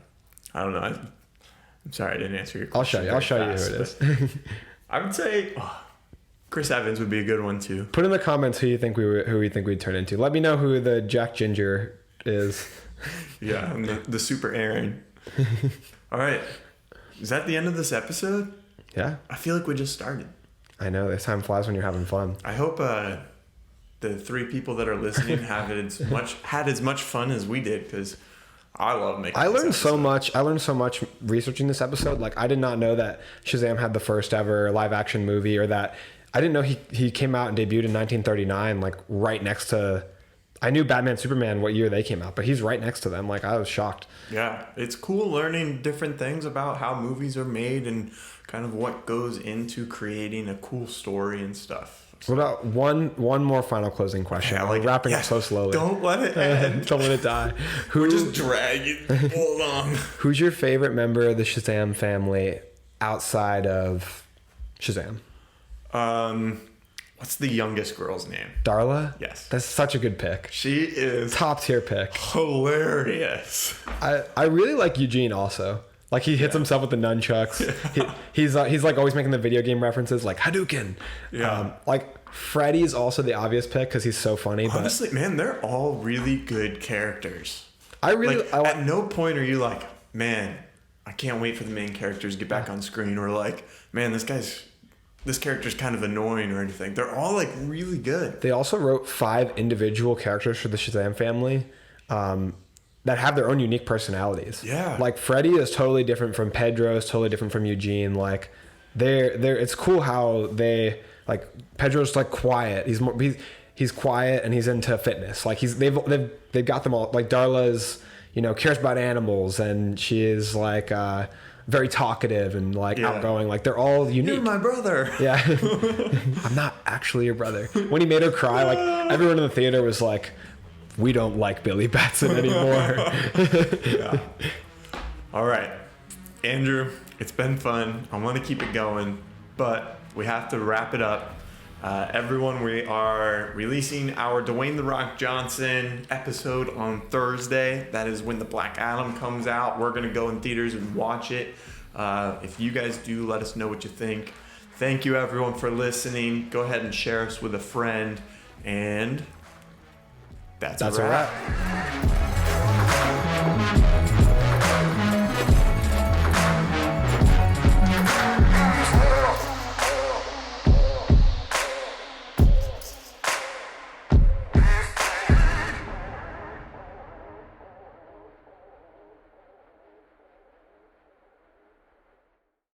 I don't know. I'm sorry I didn't answer your question. I'll show you who it is. I would say Chris Evans would be a good one too. Put in the comments who you think we'd turn into. Let me know who the Jack Ginger is. Yeah, and the Super Aaron. All right. Is that the end of this episode? Yeah. I feel like we just started. I know. This time flies when you're having fun. I hope the 3 people that are listening had as much fun as we did, because I love making I learned so much researching this episode. Like, I did not know that Shazam had the first ever live action movie, or that I didn't know he came out and debuted in 1939, like right next to... I knew Batman, Superman, what year they came out, but he's right next to them. Like, I was shocked. Yeah, it's cool learning different things about how movies are made and kind of what goes into creating a cool story and stuff. What about one more final closing question? Yeah, We're wrapping up so slowly. Don't let it end. Don't let it die. We're just dragging people along. Who's your favorite member of the Shazam family outside of Shazam? What's the youngest girl's name? Darla? Yes. That's such a good pick. She is top tier pick. Hilarious. I really like Eugene also. Like, he hits himself with the nunchucks. Yeah. He's like always making the video game references, like Hadouken. Yeah. Like, Freddy's also the obvious pick because he's so funny. Honestly, man, they're all really good characters. At no point are you like, man, I can't wait for the main characters to get back on screen, or like, man, this character's kind of annoying or anything. They're all like really good. They also wrote 5 individual characters for the Shazam family that have their own unique personalities. Yeah. Like, Freddy is totally different from Pedro, is totally different from Eugene. Like, it's cool how they, like, Pedro's like quiet. He's quiet and he's into fitness. Like, they've got them all. Like, Darla's, cares about animals, and she is like very talkative and like outgoing. Like, they're all unique. You're my brother. Yeah. I'm not actually your brother. When he made her cry, like, everyone in the theater was like, we don't like Billy Batson anymore. Yeah. All right, Andrew, it's been fun. I want to keep it going, but we have to wrap it up. Everyone, we are releasing our Dwayne "The Rock" Johnson episode on Thursday. That is when the Black Adam comes out. We're going to go in theaters and watch it. If you guys do, let us know what you think. Thank you, everyone, for listening. Go ahead and share us with a friend. And that's a wrap.